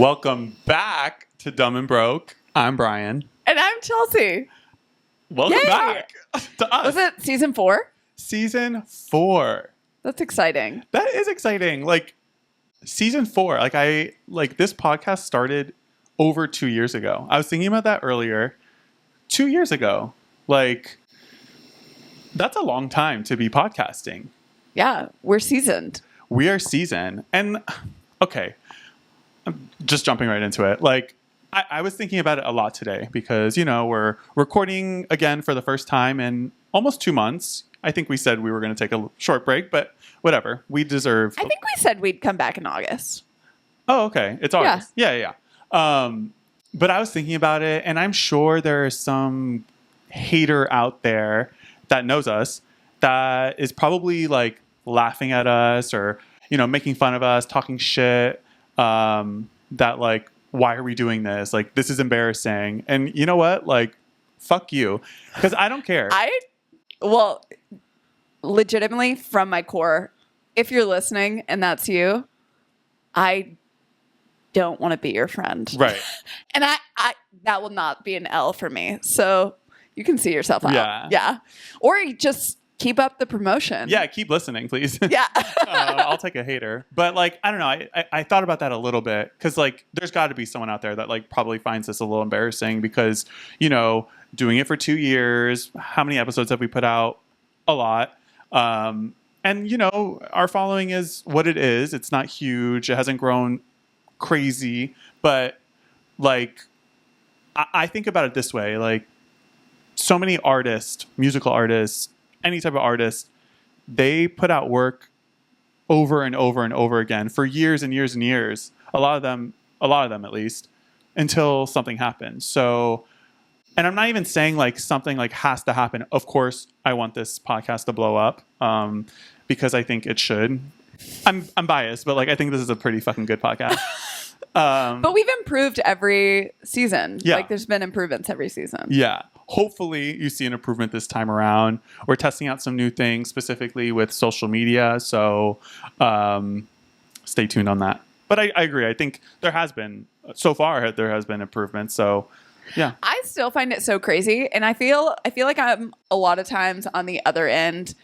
Welcome back to Dumb and Broke. I'm Bryan. And I'm Chelsea. Welcome Yay! back to us. Was it season 4? Season 4. That's exciting. That is exciting. Season 4. This podcast started over 2 years ago. I was thinking about that earlier. 2 years ago. That's a long time to be podcasting. Yeah, we're seasoned. We are seasoned. And, okay, I'm just jumping right into it. I was thinking about it a lot today because, we're recording again for the first time in almost 2 months. I think we said we were going to take a short break, but whatever. We deserve... I think we said we'd come back in August. Oh, okay. It's August. Yeah. But I was thinking about it, and I'm sure there is some hater out there that knows us that is probably laughing at us or, making fun of us, talking shit, that why are we doing this? This is embarrassing. And you know what? Fuck you. Because I don't care. Well, legitimately, from my core, if you're listening and that's you, I don't want to be your friend. Right. And I that will not be an L for me. So you can see yourself out. Yeah. Or you just keep up the promotion. Yeah, keep listening, please. Yeah. I'll take a hater. But I don't know. I thought about that a little bit because there's got to be someone out there that probably finds this a little embarrassing because, doing it for 2 years, how many episodes have we put out? A lot. And, our following is what it is. It's not huge. It hasn't grown crazy. But I think about it this way. So many artists, musical artists, any type of artist, they put out work over and over and over again for years and years and years. A lot of them at least, until something happens. So, and I'm not even saying something has to happen. Of course, I want this podcast to blow up because I think it should. I'm biased, but I think this is a pretty fucking good podcast. But we've improved every season. Yeah. There's been improvements every season. Yeah. Hopefully you see an improvement this time around. We're testing out some new things specifically with social media. So stay tuned on that. But I agree. I think there has been improvements. So yeah. I still find it so crazy. And I feel like I'm a lot of times on the other end,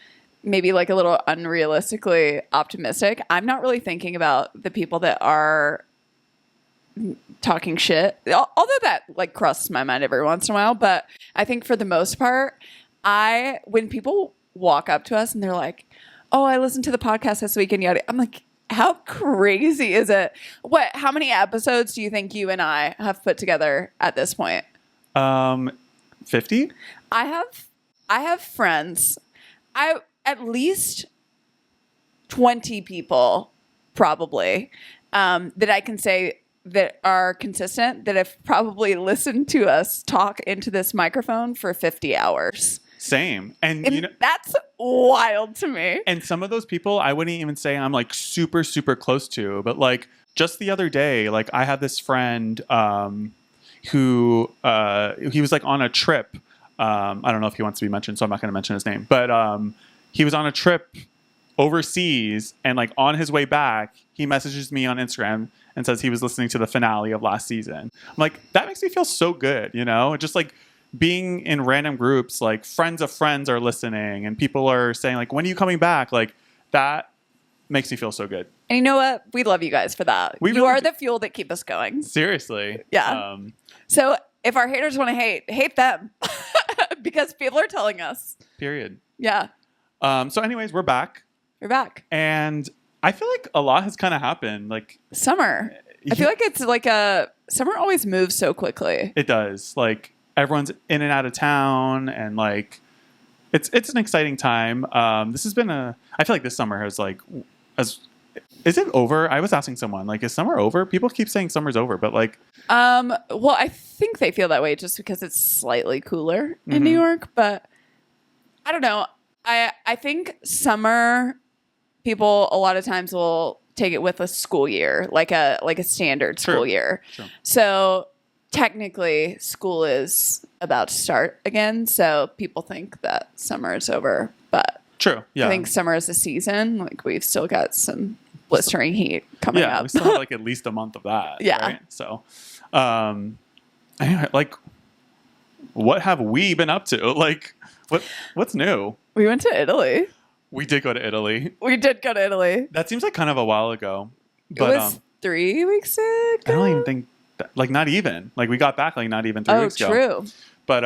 maybe a little unrealistically optimistic. I'm not really thinking about the people that are talking shit, although that crosses my mind every once in a while. But I think for the most part, when people walk up to us and they're like, "Oh, I listened to the podcast this week," and yada, I'm like, how crazy is it? How many episodes do you think you and I have put together at this point? 50. I have friends. At least 20 people probably that I can say that are consistent, that have probably listened to us talk into this microphone for 50 hours. Same. And that's wild to me. And some of those people, I wouldn't even say I'm super, super close to, but just the other day, I had this friend who he was on a trip. I don't know if he wants to be mentioned, so I'm not going to mention his name, but he was on a trip overseas, and on his way back, he messages me on Instagram and says he was listening to the finale of last season. I'm that makes me feel so good, just being in random groups, friends of friends are listening and people are saying when are you coming back? That makes me feel so good. And you know what? We love you guys for that. You are the fuel that keep us going. Seriously. Yeah. So if our haters want to hate them because people are telling us. Period. Yeah. So anyways, we're back. We're back. And I feel a lot has kind of happened. Summer. I feel it's summer always moves so quickly. It does. Everyone's in and out of town, and it's an exciting time. This has been I feel this summer has is it over? I was asking someone, is summer over? People keep saying summer's over, but well, I think they feel that way just because it's slightly cooler in New York, but I don't know. I think summer people a lot of times will take it with a school year, like a standard school year. True. So technically school is about to start again. So people think that summer is over, but true. Yeah. I think summer is a season. We've still got some blistering heat coming Yeah, up. we still have like at least a month of that. Yeah. Right? So, anyway, like, what have we been up to? Like, what's new? We went to Italy. We did go to Italy. We did go to Italy. That seems like kind of a while ago. It But was 3 weeks ago. I don't even think like not even. Like we got back like not even 3 weeks ago. Oh, true. But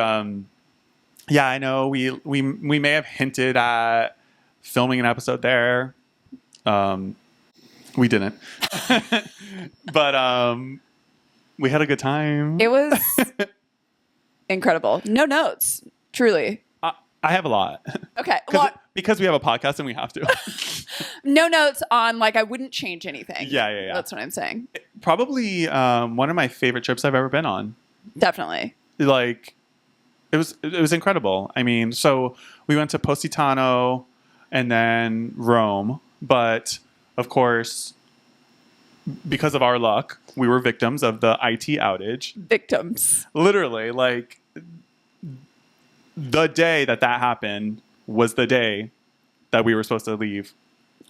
yeah, I know we may have hinted at filming an episode there. We didn't. But we had a good time. It was incredible. No notes, truly. I have a lot. Okay. Well, because we have a podcast and we have to. no notes on, like, I wouldn't change anything. Yeah. That's what I'm saying. Probably one of my favorite trips I've ever been on. Definitely. Like, it was incredible. I mean, so we went to Positano and then Rome, but of course, because of our luck, we were victims of the IT outage. Victims. Literally, like, the day that happened was the day that we were supposed to leave.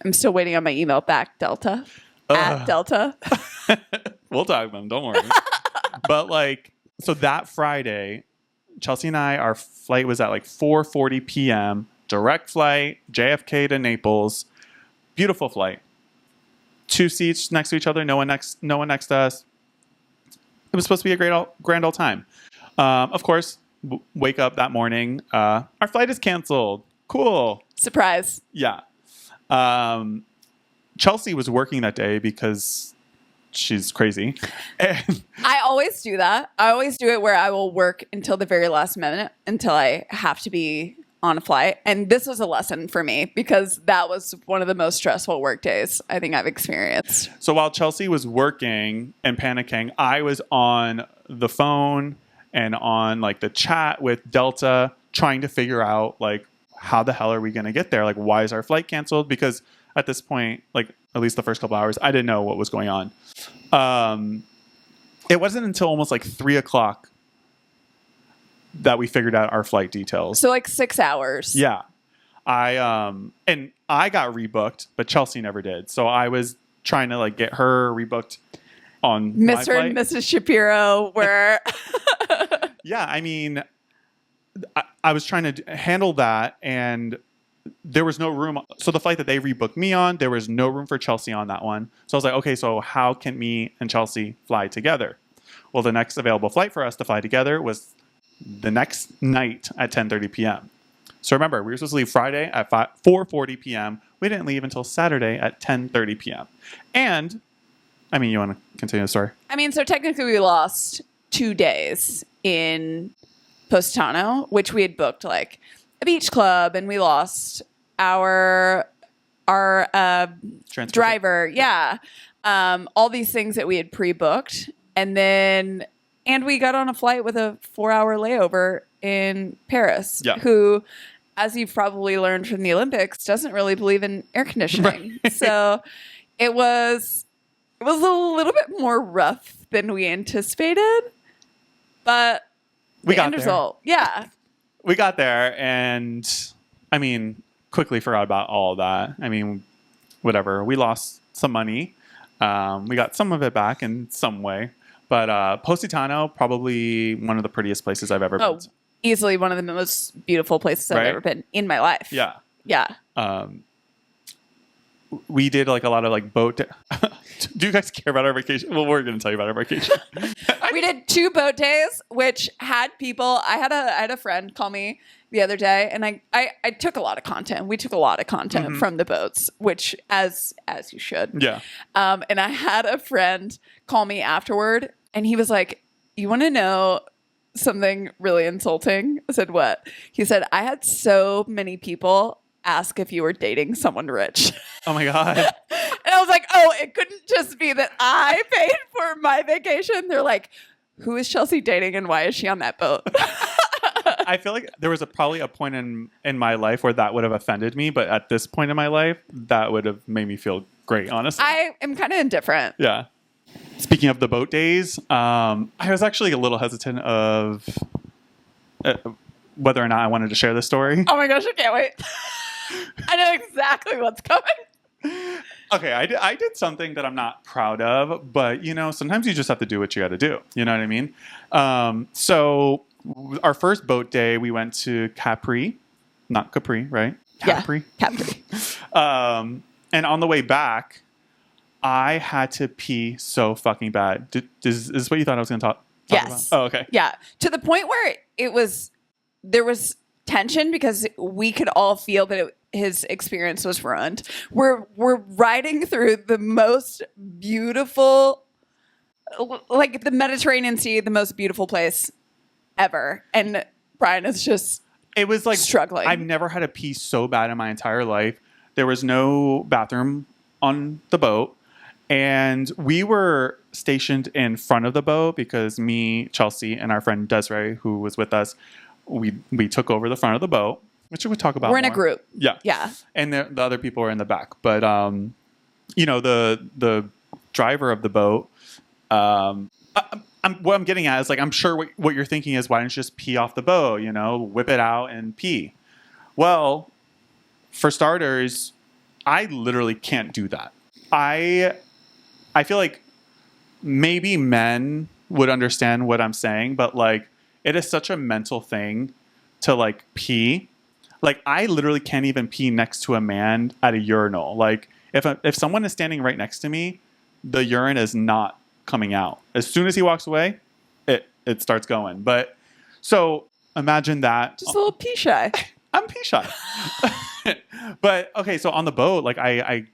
I'm still waiting on my email back, Delta. At Delta. We'll talk to them, don't worry. But like, so that Friday, Chelsea and I, our flight was at like 4:40 p.m. Direct flight, JFK to Naples. Beautiful flight. 2 seats next to each other, no one next to us. It was supposed to be a grand old time. Of course, wake up that morning. Our flight is canceled. Cool. Surprise. Yeah. Chelsea was working that day because she's crazy. And I always do that. I always do it where I will work until the very last minute until I have to be on a flight. And this was a lesson for me because that was one of the most stressful work days I think I've experienced. So while Chelsea was working and panicking, I was on the phone and on like the chat with Delta trying to figure out like, how the hell are we going to get there? Like, why is our flight canceled? Because at this point, like at least the first couple hours, I didn't know what was going on. It wasn't until almost like 3:00 that we figured out our flight details. So like 6 hours. Yeah. I got rebooked, but Chelsea never did. So I was trying to like get her rebooked on my Mr. flight. and Mrs. Shapiro were Yeah, I mean, I was trying to handle that, and there was no room. So the flight that they rebooked me on, there was no room for Chelsea on that one. So I was like, okay, so how can me and Chelsea fly together? Well, the next available flight for us to fly together was the next night at 10:30 p.m. So remember, we were supposed to leave Friday at 4:40 p.m. We didn't leave until Saturday at 10:30 p.m. And, I mean, you want to continue the story? I mean, so technically we lost 2 days in Positano, which we had booked like a beach club, and we lost our driver. Yeah. All these things that we had pre-booked. And we got on a flight with a 4-hour layover in Paris, who, as you've probably learned from the Olympics, doesn't really believe in air conditioning. Right. So it was a little bit more rough than we anticipated, but we got end there. Result, yeah. We got there, and I mean, quickly forgot about all of that. I mean, whatever. We lost some money. We got some of it back in some way. But Positano, probably one of the prettiest places I've ever been to. Easily one of the most beautiful places I've ever been in my life. Yeah. Yeah. We did like a lot of like boat. Do you guys care about our vacation? Well, we're going to tell you about our vacation. We did 2 boat days, which had people. I had a friend call me the other day, and I took a lot of content. We took a lot of content from the boats, which as you should. Yeah. And I had a friend call me afterward, and he was like, "You want to know something really insulting?" I said, "What?" He said, "I had so many people ask if you were dating someone rich." Oh my God. And I was like, oh, it couldn't just be that I paid for my vacation. They're like, who is Chelsea dating and why is she on that boat? I feel like there was probably a point in my life where that would have offended me. But at this point in my life, that would have made me feel great, honestly. I am kind of indifferent. Yeah. Speaking of the boat days, I was actually a little hesitant of whether or not I wanted to share this story. Oh my gosh, I can't wait. I know exactly what's coming. Okay, I did something that I'm not proud of, but sometimes you just have to do what you got to do. You know what I mean? So our first boat day, we went to Capri, not Capri, right? Capri. Yeah, Capri. And on the way back, I had to pee so fucking bad. Is this what you thought I was going to talk Yes. about? Oh, okay. Yeah, to the point where there was tension because we could all feel that his experience was ruined. We're riding through the most beautiful, like the Mediterranean Sea, the most beautiful place ever, and Bryan is just it was like struggling. I've never had to pee so bad in my entire life. There was no bathroom on the boat, and we were stationed in front of the boat because me, Chelsea, and our friend Desiree, who was with us, we took over the front of the boat, which we'll talk about. We're in a group. Yeah. And the other people were in the back. But, the driver of the boat, what I'm getting at is, like, I'm sure what you're thinking is, why don't you just pee off the boat, whip it out and pee? Well, for starters, I literally can't do that. I feel like maybe men would understand what I'm saying, but, like, it is such a mental thing to, like, pee. Like, I literally can't even pee next to a man at a urinal. Like, if someone is standing right next to me, the urine is not coming out. As soon as he walks away, it starts going. But so imagine that. Just a little pee shy. I'm pee shy. But okay, so on the boat, like I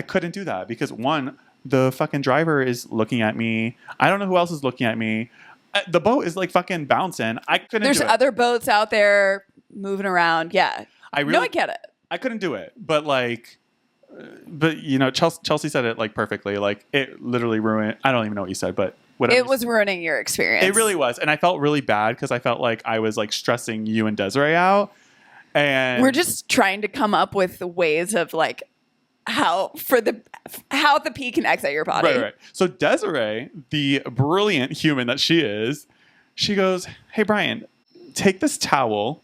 couldn't do that because, one, the fucking driver is looking at me. I don't know who else is looking at me. The boat is like fucking bouncing. I couldn't. There's do it. other boats out there moving around. Yeah. I get it. I couldn't do it, but Chelsea said it like perfectly. Like, it literally ruined. I don't even know what you said, but whatever. It was ruining your experience. It really was, and I felt really bad because I felt like I was like stressing you and Desiree out. And we're just trying to come up with ways of like how the pee can exit your body. Right. So Desiree, the brilliant human that she is, she goes, "Hey Bryan, take this towel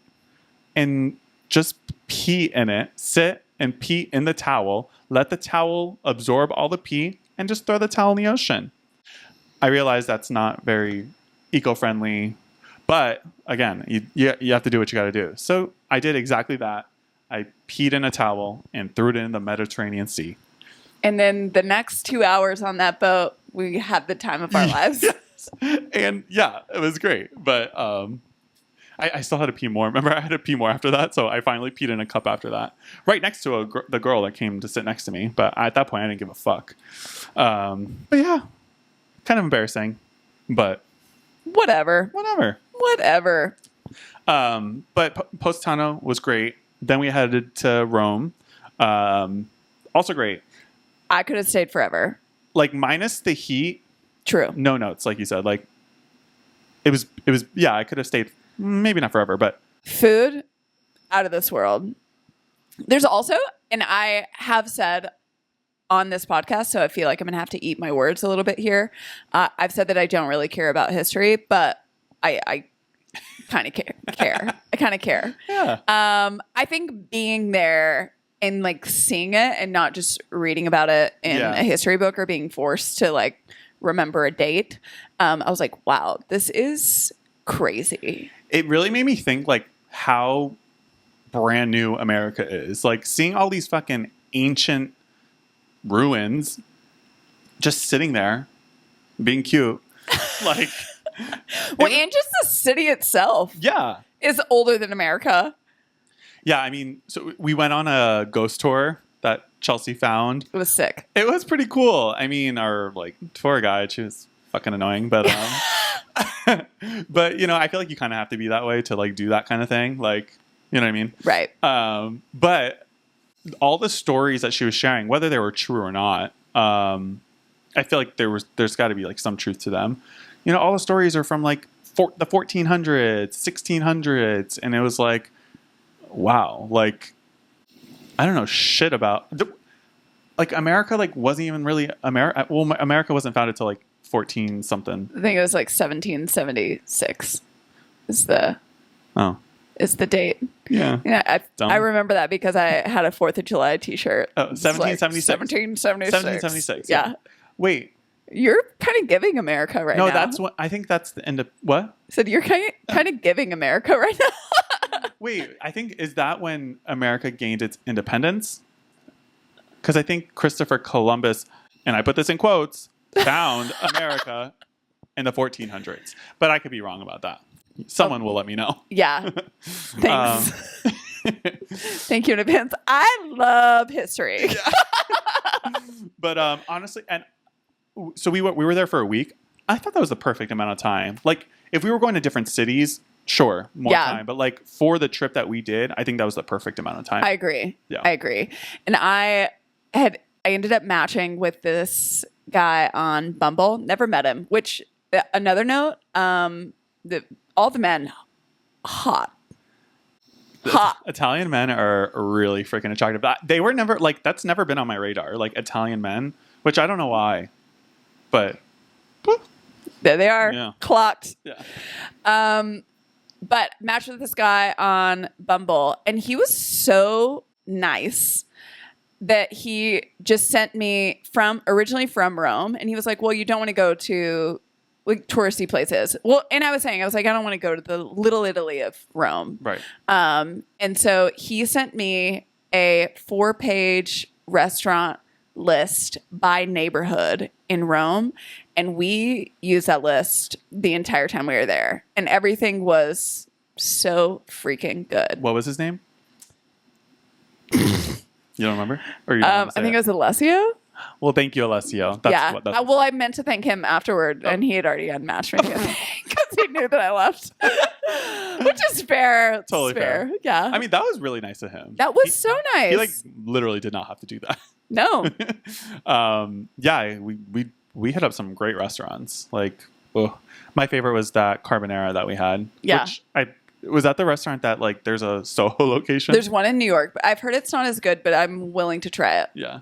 and just pee in it. Sit and pee in the towel. Let the towel absorb all the pee and just throw the towel in the ocean." I realize that's not very eco-friendly, but again, you have to do what you got to do. So I did exactly that. I peed in a towel and threw it in the Mediterranean Sea. And then the next 2 hours on that boat, we had the time of our lives. Yes. And yeah, it was great. But I still had to pee more. Remember, I had to pee more after that. So I finally peed in a cup after that. Right next to the girl that came to sit next to me. But at that point, I didn't give a fuck. But yeah, kind of embarrassing. But Whatever. But Positano was great. Then we headed to Rome. Also great. I could have stayed forever. Like, minus the heat. True. No notes, like you said. Like, it was. Yeah, I could have stayed. Maybe not forever, but food out of this world. There's also, and I have said on this podcast, so I feel like I'm gonna have to eat my words a little bit here. I've said that I don't really care about history, but I kind of care. I kind of care. Yeah. I think being there and like seeing it and not just reading about it in a history book or being forced to like remember a date. I was like, wow, this is crazy. It really made me think like how brand new America is. Like, seeing all these fucking ancient ruins just sitting there being cute. Like, well, and just the city itself is older than America. Yeah, I mean, so we went on a ghost tour that Chelsea found. It was sick. It was pretty cool. I mean, our like tour guide, she was fucking annoying, but but I feel like you kind of have to be that way to like do that kind of thing. Like, you know what I mean? Right. But all the stories that she was sharing, whether they were true or not, I feel like there's got to be like some truth to them. All the stories are from like the 1400s, 1600s, and it was like, wow, like, I don't know shit about like America. Like, wasn't even really America. Well, America wasn't founded till like 14 something. I think it was like 1776 is the is the date. Yeah. Yeah, Dumb. I remember that because I had a 4th of July t-shirt. Oh, 1776. 1776. 1776. Yeah. Wait. You're kind of giving America right now. No, that's what I think that's the end of what? So you're kind of giving America right now. Wait, I think is that when America gained its independence? Because I think Christopher Columbus, and I put this in quotes, found America in the 1400s. But I could be wrong about that. Someone will let me know. Yeah. Thanks. Thank you in advance. I love history. But honestly, and so we were there for a week. I thought that was the perfect amount of time. Like, if we were going to different cities, sure, more time. But like for the trip that we did, I think that was the perfect amount of time. I agree. Yeah. I agree. And I ended up matching with this guy on Bumble. Never met him. Which another note, all the men hot. Italian men are really freaking attractive. They were never like that's never been on my radar. Like Italian men, which I don't know why, but there they are. Yeah. Clocked. Yeah. But matched with this guy on Bumble, and he was so nice that he just sent me originally from Rome, and he was like, "Well, you don't want to go to like touristy places." Well, and I was like, I don't want to go to the Little Italy of Rome. Right. And so he sent me a 4-page restaurant list by neighborhood in Rome, and we used that list the entire time we were there, and everything was so freaking good. What was his name? You don't remember? Or you don't want to say I think it was Alessio. Well, thank you, Alessio. That's Yeah. Well, I meant to thank him afterward, and he had already unmatched me because he knew that I left, which is fair. Totally fair. Yeah. I mean, that was really nice of him. That was so nice. He like literally did not have to do that. No. Yeah, we hit up some great restaurants. Like, my favorite was that carbonara that we had. Yeah. Which was that the restaurant that like there's a Soho location. There's one in New York, but I've heard it's not as good, but I'm willing to try it. Yeah.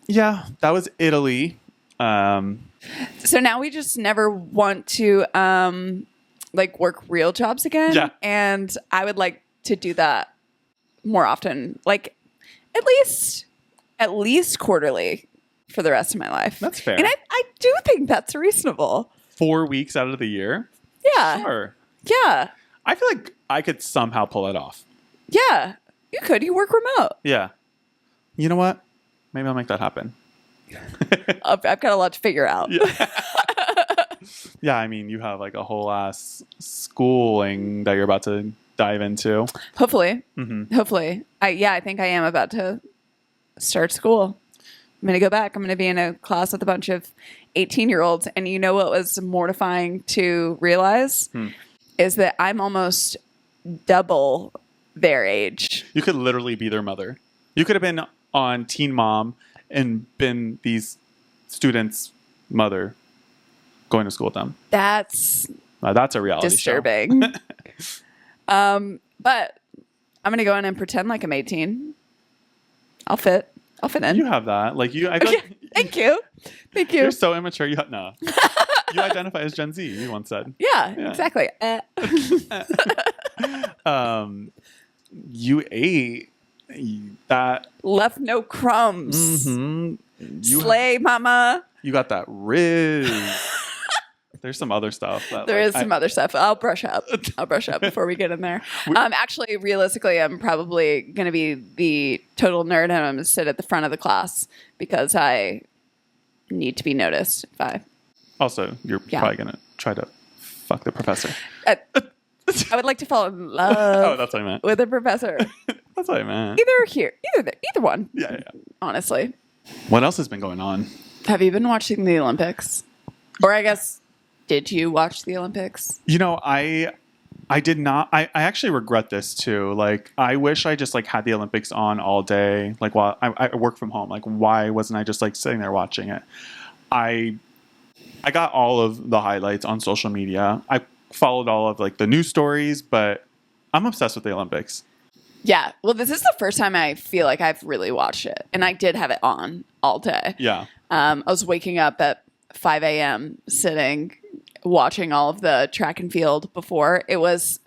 Yeah, that was Italy. So now we just never want to like work real jobs again. Yeah. And I would like to do that more often. Like at least quarterly for the rest of my life. That's fair. And I do think that's reasonable. 4 weeks out of the year. Yeah. Sure. Yeah. I feel like I could somehow pull it off. Yeah. You could. You work remote. Yeah. You know what? Maybe I'll make that happen. I've got a lot to figure out. Yeah. Yeah, I mean, you have like a whole ass schooling that you're about to dive into. Hopefully. Mm-hmm. Hopefully. I think I am about to start school. I'm going to go back. I'm going to be in a class with a bunch of 18-year-olds. And you know what was mortifying to realize? Is that I'm almost double their age. You could literally be their mother. You could have been on Teen Mom and been these students' mother going to school with them. That's a reality disturbing. show. But I'm going to go in and pretend like I'm 18. I'll fit in. You have that. Like you, I feel like Thank you. You're so immature. No. You identify as Gen Z, you once said. Yeah. Exactly. You ate that. Left no crumbs. Mm-hmm. Slay, mama. You got that Rizz. There's some other stuff. There is some other stuff. I'll brush up before we get in there. Actually, realistically, I'm probably going to be the total nerd and I'm going to sit at the front of the class because I need to be noticed. Also, you're probably going to try to fuck the professor. I would like to fall in love that's what I meant. with a professor. That's what I meant. Either one. Yeah. Honestly. What else has been going on? Have you been watching the Olympics? Or I guess, did you watch the Olympics? You know, I did not. I actually regret this too. Like, I wish I just like had the Olympics on all day. Like, while I work from home. Like, why wasn't I just like sitting there watching it? I got all of the highlights on social media. I followed all of like the news stories, but I'm obsessed with the Olympics. Yeah. Well, this is the first time I feel like I've really watched it. And I did have it on all day. Yeah. I was waking up at 5 a.m. sitting, watching all of the track and field before. It was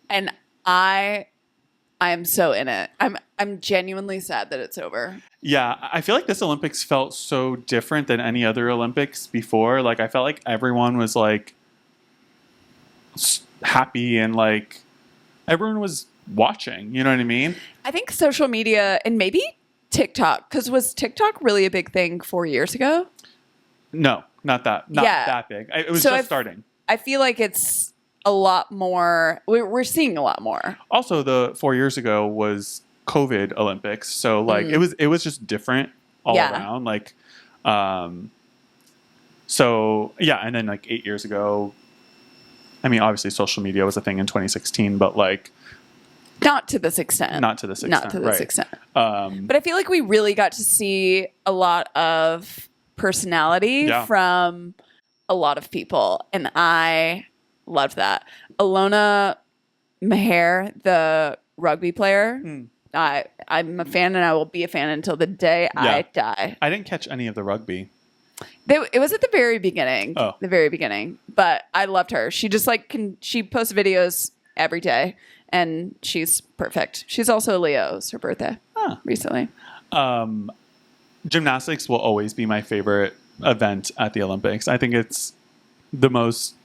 And I am so in it. I'm genuinely sad that it's over. Yeah, I feel like this Olympics felt so different than any other Olympics before. Like, I felt like everyone was like happy and like everyone was watching. You know what I mean? I think social media and maybe TikTok, because was TikTok really a big thing 4 years ago? No, not that. Not that big. It was just starting. I feel like it's a lot more. We're seeing a lot more. Also, the 4 years ago was COVID Olympics, so like it was just different all around. Like, so yeah, and then like 8 years ago, I mean, obviously social media was a thing in 2016, but like not to this extent. Not to this extent. But I feel like we really got to see a lot of personality from a lot of people, and I loved that. Alona Maher, the rugby player, I'm a fan, and I will be a fan until the day I die. I didn't catch any of the rugby. It was at the very beginning. Oh. The very beginning. But I loved her. She just like she posts videos every day, and she's perfect. She's also a Leo. It's her birthday recently. Gymnastics will always be my favorite event at the Olympics. I think it's the most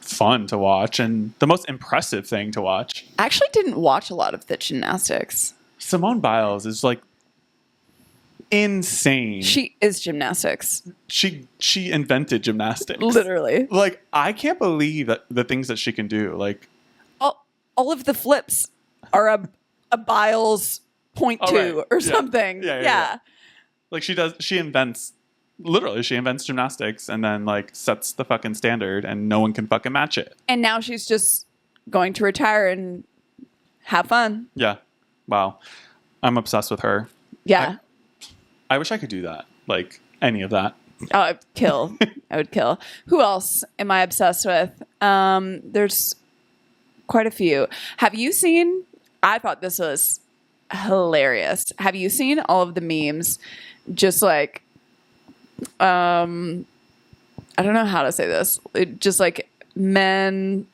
fun to watch and the most impressive thing to watch. I actually didn't watch a lot of the gymnastics. Simone Biles is like insane. She is gymnastics. She invented gymnastics. Literally. Like, I can't believe that the things that she can do. Like, all of the flips are a Biles 0.2 or something. Yeah. Like, she invents gymnastics and then like sets the fucking standard and no one can fucking match it. And now she's just going to retire and have fun. Yeah. Wow. I'm obsessed with her. Yeah. I wish I could do that. Like, any of that. Oh, I'd kill. I would kill. Who else am I obsessed with? There's quite a few. Have you seen, I thought this was hilarious. Have you seen all of the memes? Just like, I don't know how to say this. Just like men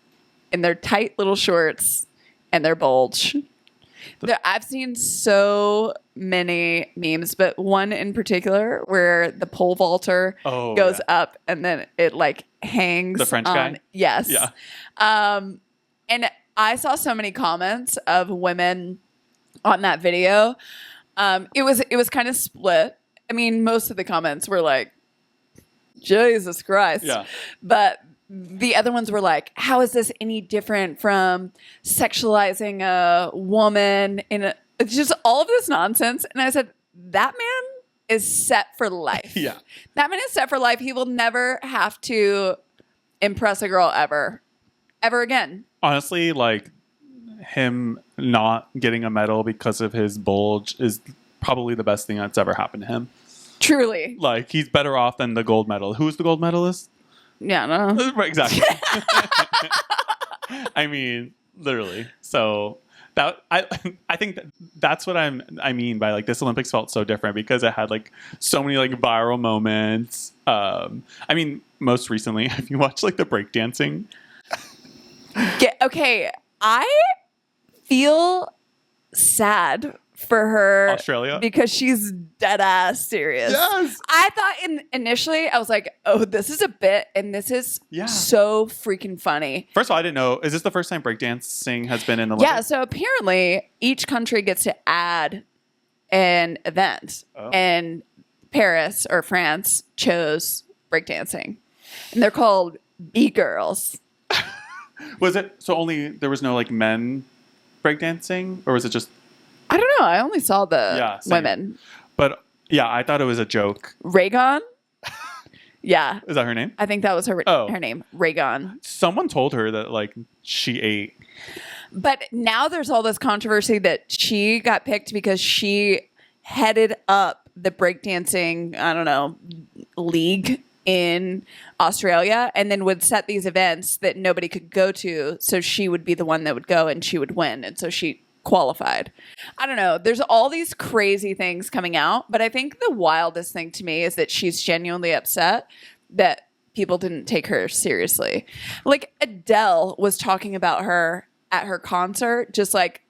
in their tight little shorts and their bulge. I've seen so many memes, but one in particular where the pole vaulter goes up and then it like hangs. The French guy? Yes. Yeah. And I saw so many comments of women on that video. It was kind of split. I mean, most of the comments were like, Jesus Christ. Yeah. But the other ones were like, how is this any different from sexualizing a woman it's just all of this nonsense. And I said, that man is set for life. Yeah. That man is set for life. He will never have to impress a girl ever again. Honestly, like, him not getting a medal because of his bulge is probably the best thing that's ever happened to him. Truly. Like, he's better off than the gold medal. Who's the gold medalist? Yeah, no. Right, exactly. I mean, literally. So that I think that's what I mean by like this Olympics felt so different because it had like so many like viral moments. I mean, most recently, have you watched like the breakdancing? Okay, I feel sad for her, Australia, because she's dead ass serious. Yes, I thought initially I was like, oh, this is a bit, and this is so freaking funny. First of all, I didn't know. Is this the first time breakdancing has been in the Olympics? Yeah. So apparently, each country gets to add an event, and Paris or France chose breakdancing, and they're called B-girls. Was it so? Only there was no like men breakdancing, or was it just? I don't know. I only saw the women. But yeah, I thought it was a joke. Raygon? Yeah. Is that her name? I think that was her name. Raygon. Someone told her that like she ate. But now there's all this controversy that she got picked because she headed up the breakdancing, I don't know, league in Australia and then would set these events that nobody could go to. So she would be the one that would go and she would win. And so she qualified. I don't know. There's all these crazy things coming out, but I think the wildest thing to me is that she's genuinely upset that people didn't take her seriously. Like Adele was talking about her at her concert, just like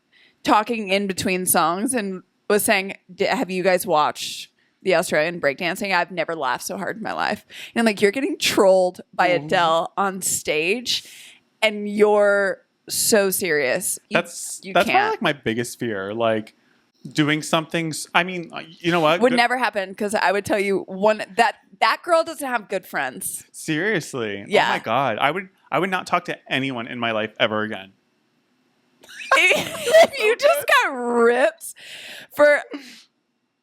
talking in between songs, and was saying, have you guys watched the Australian breakdancing? I've never laughed so hard in my life. And I'm like, you're getting trolled by Adele on stage and you're so serious. That's you probably can't. like my biggest fear. Like doing something. I mean, you know what? Would never happen, because I would tell you that girl doesn't have good friends. Seriously. Yeah. Oh my God. I would not talk to anyone in my life ever again. If you just got ripped for...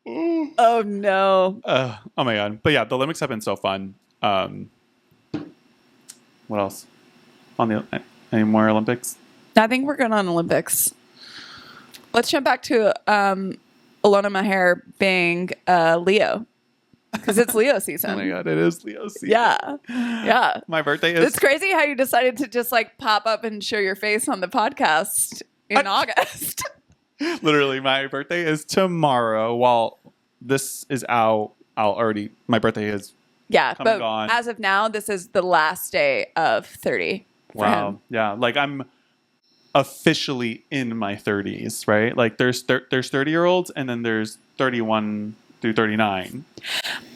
Oh, no. Oh my God. But yeah, the Olympics have been so fun. What else? Any more Olympics? I think we're good on Olympics. Let's jump back to Alona Maher being Leo, because it's Leo season. Oh my God, it is Leo season. Yeah. Yeah. My birthday is... It's crazy how you decided to just like pop up and show your face on the podcast in August. Literally, my birthday is tomorrow. While this is out, my birthday is But gone. as of now, this is the last day of 30 for him. Yeah. Like I'm officially in my 30s, right? Like there's 30-year-olds and then there's 31 through 39.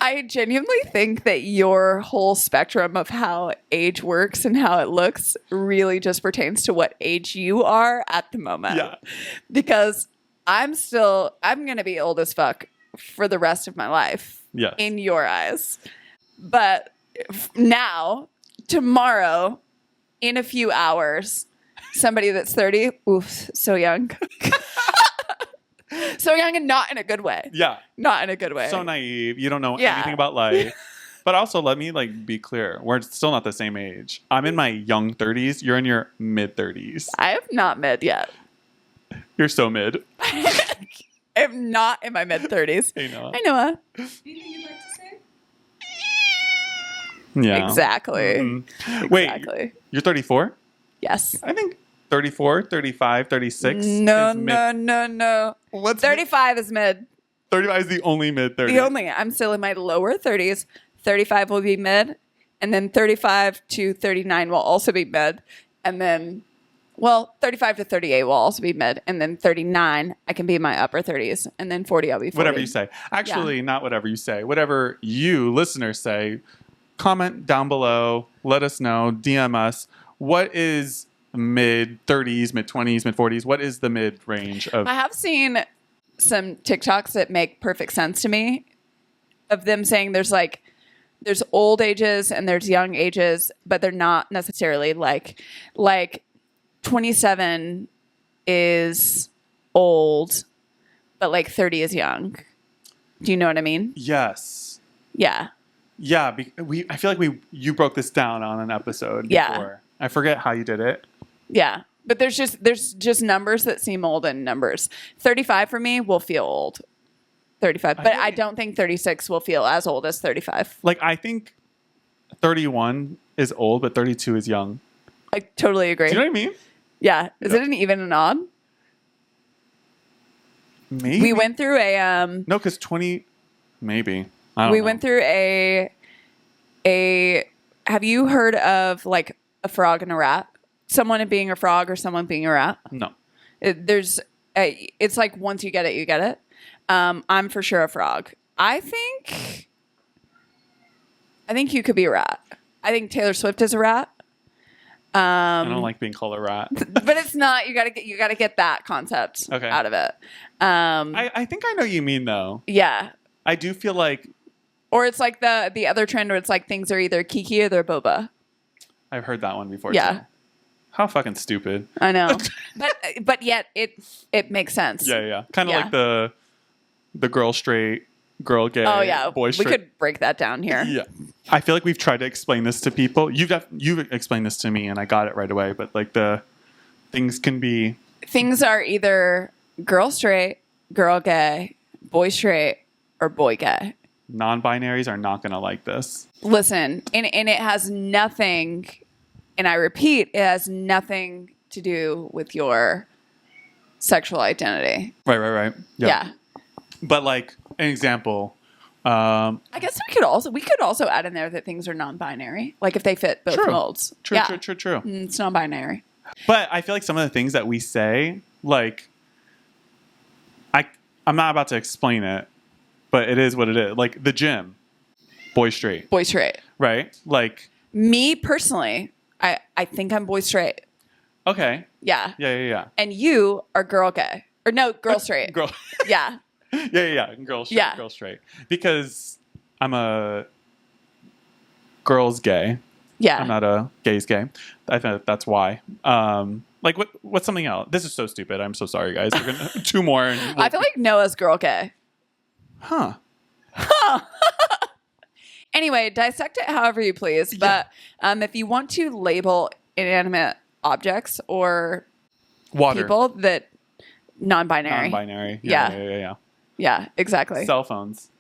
I genuinely think that your whole spectrum of how age works and how it looks really just pertains to what age you are at the moment. Yeah. Because I'm going to be old as fuck for the rest of my life. Yes. In your eyes. But now, tomorrow, in a few hours, somebody that's 30, oof, so young. So young, and not in a good way. Yeah. Not in a good way. So naive. You don't know anything about life. But also, let me be clear. We're still not the same age. I'm in my young 30s. You're in your mid 30s. I have not mid yet. You're so mid. I am not in my mid 30s. I know. I know. Anything you'd like to say? Yeah. Exactly. Mm-hmm. Wait, Exactly. you're 34? Yes. I think 34, 35, 36. No, is mid. no. What's 35 is mid. 35 is the only mid 30s. I'm still in my lower 30s. 35 will be mid. And then 35 to 39 will also be mid. And then, 35 to 38 will also be mid. And then 39, I can be in my upper 30s. And then 40, I'll be 40. Whatever you say. Actually, not whatever you say. Whatever you, listeners, say. Comment down below. Let us know. DM us. What is mid 30s, mid 20s, mid 40s? What is the mid range of? I have seen some TikToks that make perfect sense to me, of them saying there's old ages and there's young ages, but they're not necessarily like 27 is old, but 30 is young. Do you know what I mean? Yes. Yeah. Yeah. I feel like you broke this down on an episode Yeah. before. I forget how you did it. Yeah. But there's just numbers that seem old, and numbers. 35 for me will feel old. 35. But I don't think 36 will feel as old as 35. I think 31 is old, but 32 is young. I totally agree. Do you know what I mean? Yeah. Is it an even and odd? Maybe. We went through a No, because 20, maybe. I don't we know. went through a have you heard of a frog and a rat? Someone being a frog or someone being a rat? No. It's once you get it, you get it. I'm for sure a frog. I think you could be a rat. I think Taylor Swift is a rat. I don't like being called a rat. But it's not. You gotta get that concept out of it. I think I know what you mean, though. Yeah. I do feel like... Or it's like the other trend where it's things are either Kiki or they're boba. I've heard that one before, Yeah. too. How fucking stupid. I know. but yet it makes sense. Yeah. Kind of like the girl straight, girl gay, Oh yeah, boy straight. we could break that down here. Yeah. I feel like we've tried to explain this to people. You've explained this to me and I got it right away, but the things can be... Things are either girl straight, girl gay, boy straight, or boy gay. Non-binaries are not going to like this. Listen, and it has nothing, and I repeat, it has nothing to do with your sexual identity. Right. Yeah. But an example... I guess we could also add in there that things are non-binary, if they fit both molds. True. It's non-binary. But I feel like some of the things that we say, like, I'm not about to explain it, but it is what it is. Like the gym, boy straight, Boy straight. right? Like Me personally, I think I'm boy straight. okay, Yeah. yeah. And you are girl gay. Or no, girl straight. Girl, Yeah. yeah, girl straight, Yeah. girl straight. Because I'm a girl's gay. Yeah. I'm not a gay's gay. I think that's why. Like what's something else? This is so stupid. I'm so sorry, guys. We're gonna two more. And I feel like Noah's girl gay. huh? Anyway, dissect it however you please. But if you want to label inanimate objects or Water. people that non-binary. Non-binary. Yeah. Yeah, exactly. Cell phones.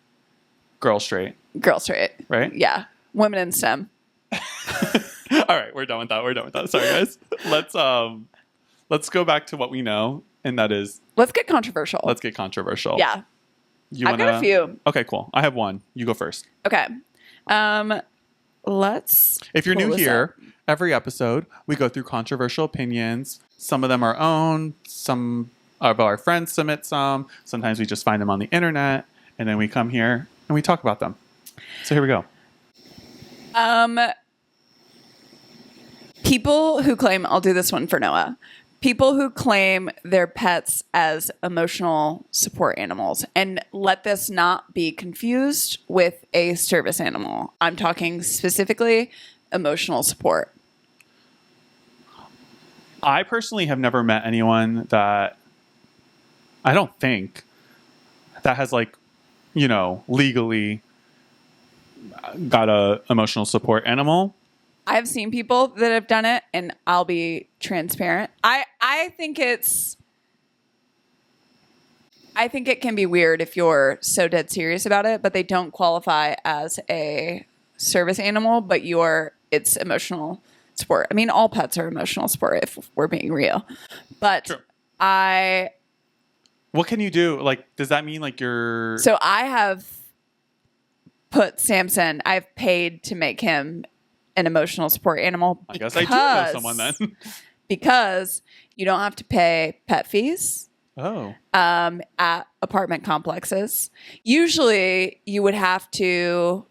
Girl straight. Girl straight. Right? Yeah. Women in STEM. All right, we're done with that. Sorry, guys. Let's go back to what we know, and that is Let's get controversial. Yeah. I've got a few. Okay, cool. I have one. You go first. Okay. Let's. If you're pull new this here, up. every episode we go through controversial opinions. Some of them are our own. Some of our friends submit some. Sometimes we just find them on the internet, and then we come here and we talk about them. So here we go. People who claim, I'll do this one for Noah. People who claim their pets as emotional support animals, and let this not be confused with a service animal. I'm talking specifically emotional support. I personally have never met anyone that I don't think that has legally got a emotional support animal. I have seen people that have done it, and I'll be transparent. I think it can be weird if you're so dead serious about it, but they don't qualify as a service animal, but it's emotional support. I mean, all pets are emotional support if we're being real. But True. What can you do? Like, does that mean like you're... So I have put Samson, I've paid to make him an emotional support animal. I guess I do know someone then. Because you don't have to pay pet fees. Oh. At apartment complexes. Usually you would have to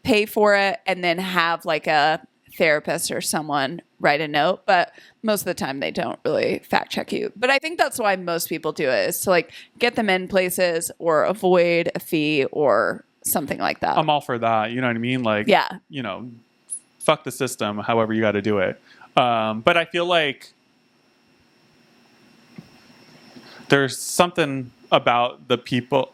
pay for it and then have like a therapist or someone write a note, but most of the time they don't really fact check you. But I think that's why most people do it, is to like get them in places or avoid a fee or something like that. I'm all for that. You know what I mean? Like, yeah. Fuck the system, however you got to do it. But I feel like there's something about the people.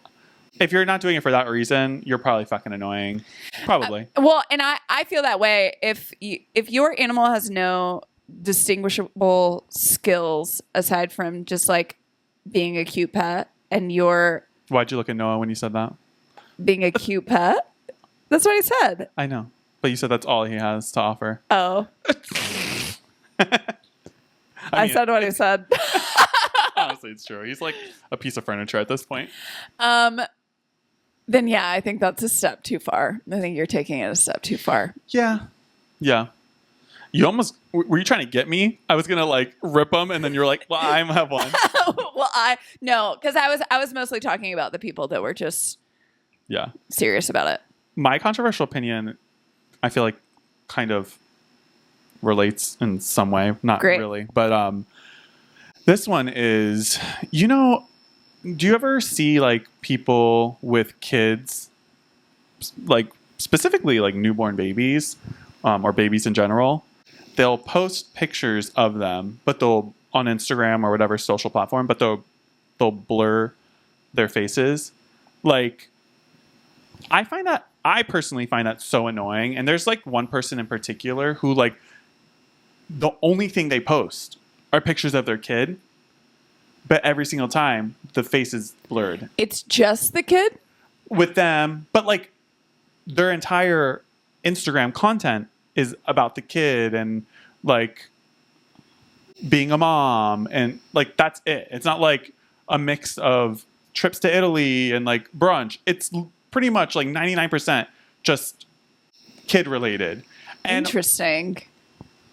If you're not doing it for that reason, you're probably fucking annoying. Probably. Well, and I feel that way. If your animal has no distinguishable skills aside from just like being a cute pet, and you're... Why'd you look at Noah when you said that? Being a cute pet? That's what I said. I know. But you said that's all he has to offer. Oh. I said what I said. Honestly, it's true. He's like a piece of furniture at this point. Then yeah, I think that's a step too far. I think you're taking it a step too far. Yeah. You almost... Were you trying to get me? I was going to like rip them and then you're like, well, I have one. Well, no, because I was mostly talking about the people that were just serious about it. My controversial opinion, I feel like kind of relates in some way. Not really. But this one is, do you ever see like people with kids, like specifically like newborn babies or babies in general? They'll post pictures of them, but they'll on Instagram or whatever social platform, but they'll blur their faces. Like, I personally find that so annoying. And there's like one person in particular who like the only thing they post are pictures of their kid, but every single time the face is blurred. It's just the kid? With them, but like their entire Instagram content is about the kid and like being a mom, and like that's it. It's not like a mix of trips to Italy and like brunch. It's pretty much like 99% just kid related. And interesting.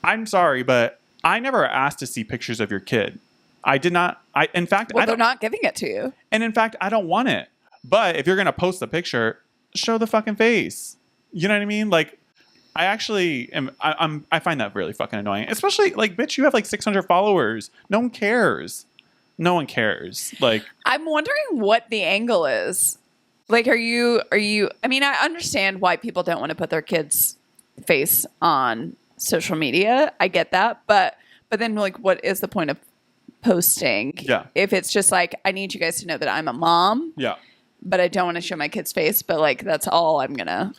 I'm sorry, but I never asked to see pictures of your kid. I did not. In fact, Well, they're not giving it to you. And in fact, I don't want it. But if you're going to post the picture, show the fucking face. You know what I mean? Like, I actually am, I find that really fucking annoying. Especially, like, bitch, you have like 600 followers. No one cares. No one cares. Like, I'm wondering what the angle is. Like, are you, I mean, I understand why people don't want to put their kids' face on social media. I get that. But then, like, what is the point of posting? Yeah. If it's just like, I need you guys to know that I'm a mom. Yeah. But I don't want to show my kid's face. But, like, that's all I'm going to.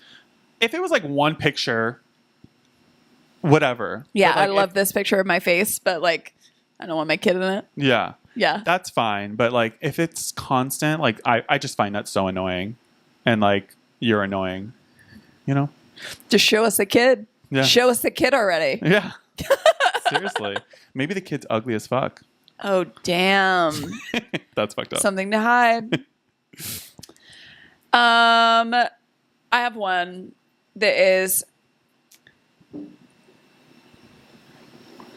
If it was like one picture, whatever. Yeah, but, like, I love this picture of my face, but, like, I don't want my kid in it. Yeah. Yeah. That's fine. But, like, if it's constant, like, I just find that so annoying. And, like, you're annoying. You know? Just show us the kid. Yeah. Show us the kid already. Yeah. Seriously. Maybe the kid's ugly as fuck. Oh, damn. That's fucked up. Something to hide. I have one that is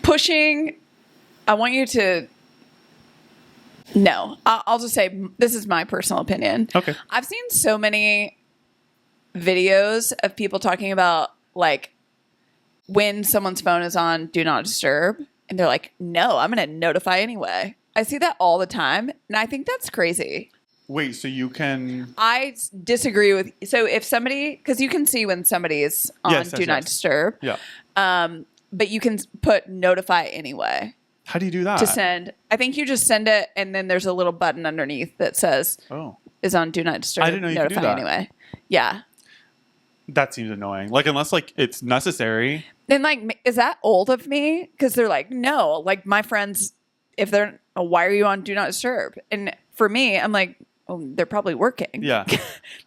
pushing. I want you to. No, I'll just say this is my personal opinion. Okay. I've seen so many videos of people talking about, like, when someone's phone is on Do Not Disturb, and they're like, no, I'm going to notify anyway. I see that all the time, and I think that's crazy. Wait, so you can... I disagree with... So if somebody... Because you can see when somebody is on Do Not Disturb. Yeah. But you can put notify anyway. How do you do that? To send... I think you just send it, and then there's a little button underneath that says... Oh. Is on Do Not Disturb. I didn't know you could do that. Anyway. Yeah. That seems annoying. Like, unless, like, it's necessary. Then, like, is that old of me? Because they're like, no. Like, my friends, if they're... Oh, why are you on Do Not Disturb? And for me, I'm like... Oh, they're probably working. Yeah.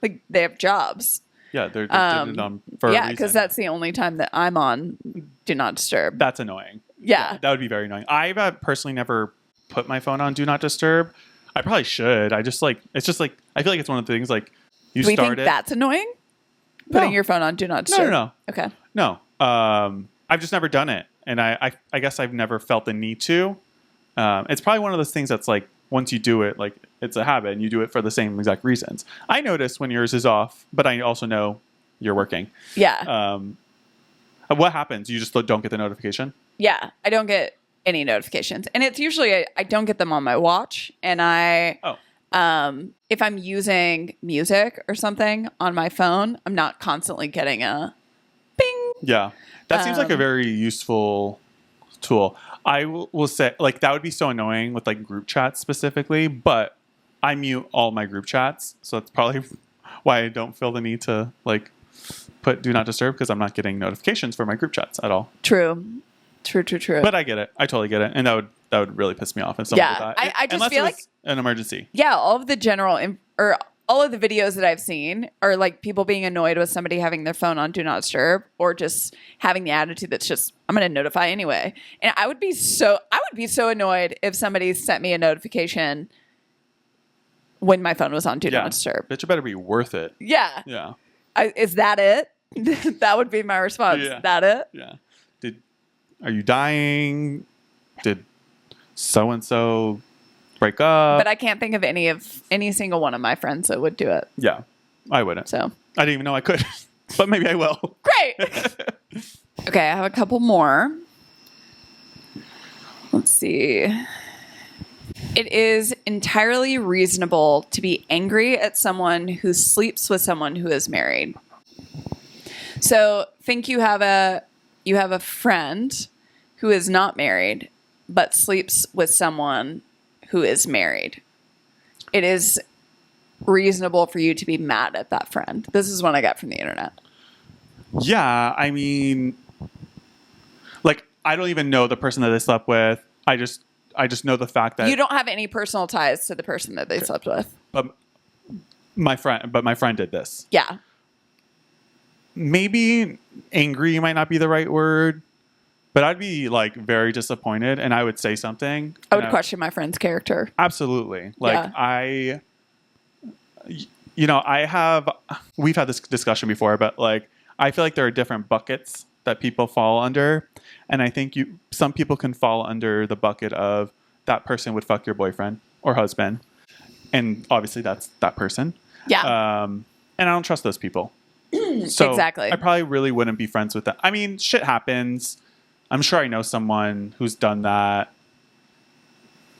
Like, they have jobs. Yeah, they're doing it for a reason. Because that's the only time that I'm on Do Not Disturb. That's annoying. Yeah. That would be very annoying. I've personally never put my phone on Do Not Disturb. I probably should. I just, like... It's just, like... I feel like it's one of the things, like... You Do start think it... that's annoying? Putting No. your phone on Do Not Disturb? No. Okay. No. I've just never done it. And I guess I've never felt the need to. It's probably one of those things that's, like... Once you do it, like, it's a habit and you do it for the same exact reasons. I notice when yours is off, but I also know you're working. Yeah. What happens? You just don't get the notification? Yeah. I don't get any notifications. And it's usually, I don't get them on my watch. And if I'm using music or something on my phone, I'm not constantly getting a bing. Yeah. That seems like a very useful tool. I will say, like, that would be so annoying with, like, group chats specifically, but I mute all my group chats, so that's probably why I don't feel the need to, like, put Do Not Disturb, because I'm not getting notifications for my group chats at all. True. But I get it. I totally get it, and that would really piss me off if someone did that. I just Unless feel it was like an emergency. Yeah, all of the all of the videos that I've seen are, like, people being annoyed with somebody having their phone on Do Not Disturb, or just having the attitude that's just, I'm going to notify anyway. And I would be so annoyed if somebody sent me a notification when my phone was on Do Not Disturb. Bitch, it better be worth it. Yeah. Yeah. Is that it? That would be my response. Yeah. Is that it? Yeah. Are you dying? Did so-and-so break up? But I can't think of any single one of my friends that would do it. Yeah, I wouldn't. So I didn't even know I could, but maybe I will. great. Okay, I have a couple more. Let's see. It is entirely reasonable to be angry at someone who sleeps with someone who is married. So think you have a friend who is not married but sleeps with someone who is married. It is reasonable for you to be mad at that friend. This is one I got from the internet. Yeah, I mean, like, I don't even know the person that they slept with. I just know the fact that You don't have any personal ties to the person that they slept with. But my friend did this. Yeah. Maybe angry might not be the right word, but I'd be, like, very disappointed, and I would say something. I would question my friend's character. Absolutely. Like, Yeah. we've had this discussion before, but, like, I feel like there are different buckets that people fall under. And I think some people can fall under the bucket of that person would fuck your boyfriend or husband. And obviously that's that person. Yeah. And I don't trust those people. So Exactly. I probably really wouldn't be friends with them. I mean, shit happens. I'm sure I know someone who's done that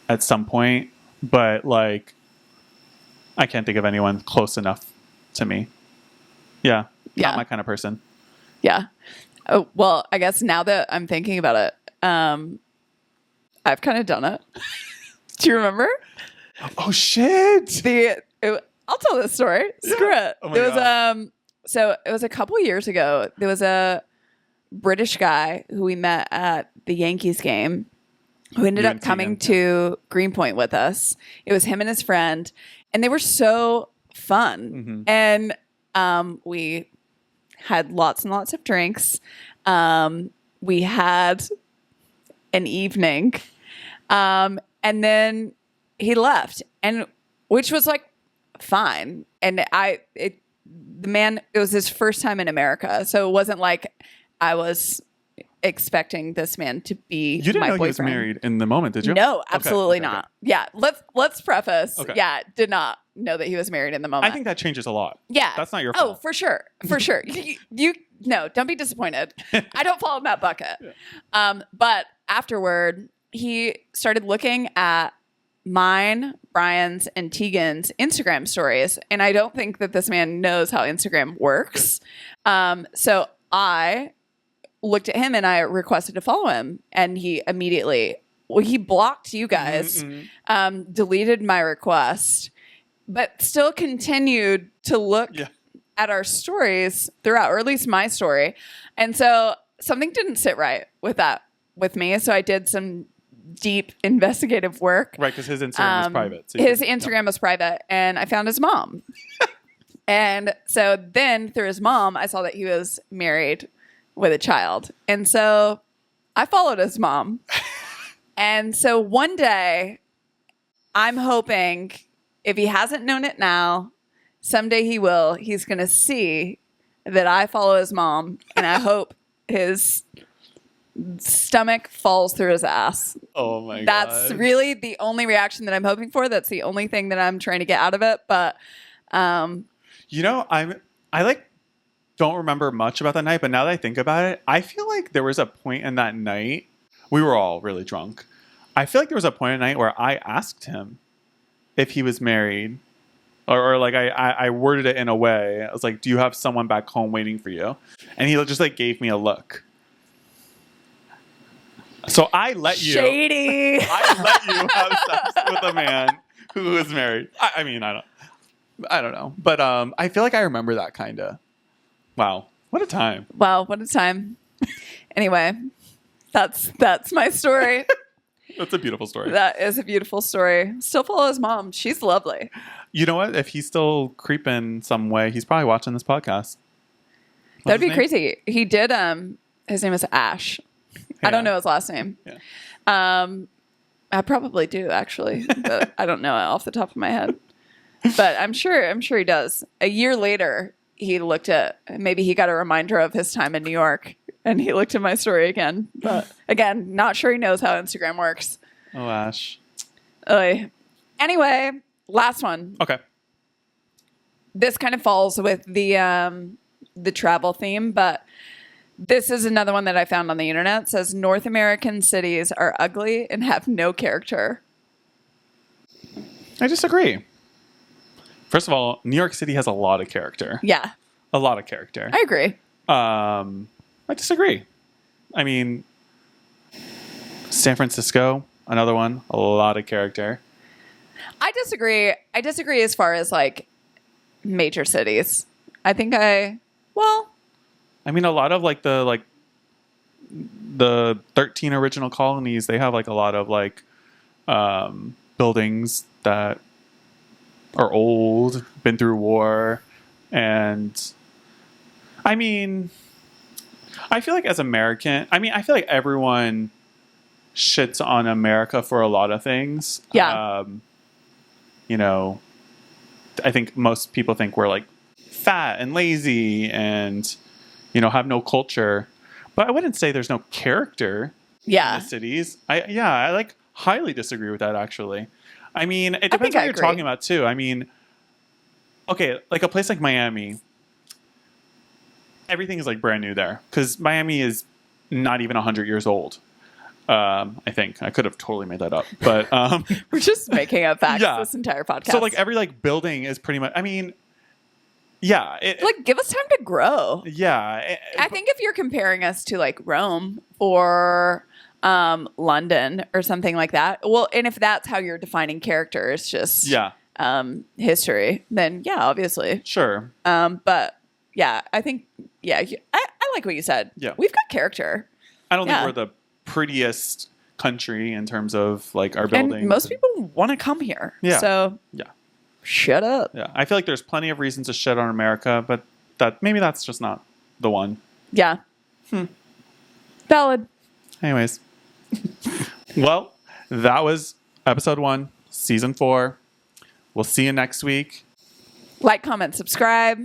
at some point, but like, I can't think of anyone close enough to me. Yeah. Yeah. Not my kind of person. Yeah. Oh, well, I guess now that I'm thinking about it, I've kind of done it. Do you remember? Oh shit. I'll tell this story. Yeah. Screw it. Oh my There was God. so it was a couple years ago. There was a British guy who we met at the Yankees game who ended You up and coming Tegan, to Greenpoint with us. It was him and his friend, and they were so fun. And we had lots and lots of drinks. We had an evening. And then he left, and which was like fine. And it was his first time in America. So it wasn't like I was expecting this man to be You didn't my know boyfriend. he was married in the moment, did you? No, Okay, absolutely okay, not. Yeah, let's preface. Okay. Yeah, did not know that he was married in the moment. I think that changes a lot. Yeah, That's not your Oh, fault. for sure, for sure. You no, don't be disappointed. I don't fall in that bucket. Yeah. But afterward, he started looking at mine, Bryan's, and Tegan's Instagram stories, and I don't think that this man knows how Instagram works. So I looked at him and I requested to follow him, and he immediately he blocked you guys, deleted my request, but still continued to look at our stories throughout, or at least my story. And so something didn't sit right with me. So I did some deep investigative work. Right, because his Instagram was private. So His Instagram was private, and I found his mom. And so then through his mom, I saw that he was married with a child. And so I followed his mom. And so one day, I'm hoping if he hasn't known it now, someday he will. He's going to see that I follow his mom, and I hope his stomach falls through his ass. Oh my God. That's really the only reaction that I'm hoping for. That's the only thing that I'm trying to get out of it. But you know, I like don't remember much about that night, but now that I think about it, I feel like there was a point in that night, we were all really drunk. I feel like there was a point in the night where I asked him if he was married, or like I worded it in a way. I was like, "Do you have someone back home waiting for you?" And he just like gave me a look. So I let you. Shady. I let you have sex with a man who is married. I mean, I don't know, but I feel like I remember that kind of. Wow, what a time! Wow, what a time. Anyway, that's my story. That's a beautiful story. That is a beautiful story. Still follow his mom. She's lovely. You know what? If he's still creeping some way, he's probably watching this podcast. That'd be crazy. He did. His name is Ash. I don't know his last name. Yeah. I probably do actually, but I don't know it off the top of my head. But I'm sure he does. A year later, he looked at, maybe he got a reminder of his time in New York, and he looked at my story again. But again, not sure he knows how Instagram works. Oh, Ash. Anyway, last one. Okay. This kind of falls with the travel theme, but this is another one that I found on the internet. It says North American cities are ugly and have no character. I disagree. First of all, New York City has a lot of character. Yeah. A lot of character. I agree. I disagree. I mean, San Francisco, another one, a lot of character. I disagree. I disagree as far as like major cities. I think I mean, a lot of like the 13 original colonies, they have like a lot of like buildings that are old, been through war, and I mean, I feel like as American, I feel like everyone shits on America for a lot of things. Yeah. You know, I think most people think we're like fat and lazy and, you know, have no culture. But I wouldn't say there's no character in Yeah. the cities. I like highly disagree with that, actually. I mean, it depends what you're talking about too. I mean, okay, like a place like Miami, everything is like brand new there because Miami is not even 100 years old. I think I could have totally made that up, but We're just making up facts Yeah. this entire podcast. so like every like building is pretty much. I mean, yeah, like, give us time to grow. yeah. I think if you're comparing us to like Rome or London or something like that, well, and if that's how you're defining character, it's just yeah, history, then yeah, obviously. sure. But yeah, I think I like what you said. Yeah. We've got character, I don't yeah. think we're the prettiest country in terms of like our buildings. and most people want to come here. Yeah. So Yeah. shut up. Yeah, I feel like there's plenty of reasons to shit on America, but maybe that's just not the one. Yeah. Valid. Anyways, well, that was episode 1, season 4. We'll see you next week, Like, comment, subscribe.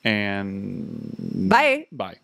and Bye. bye.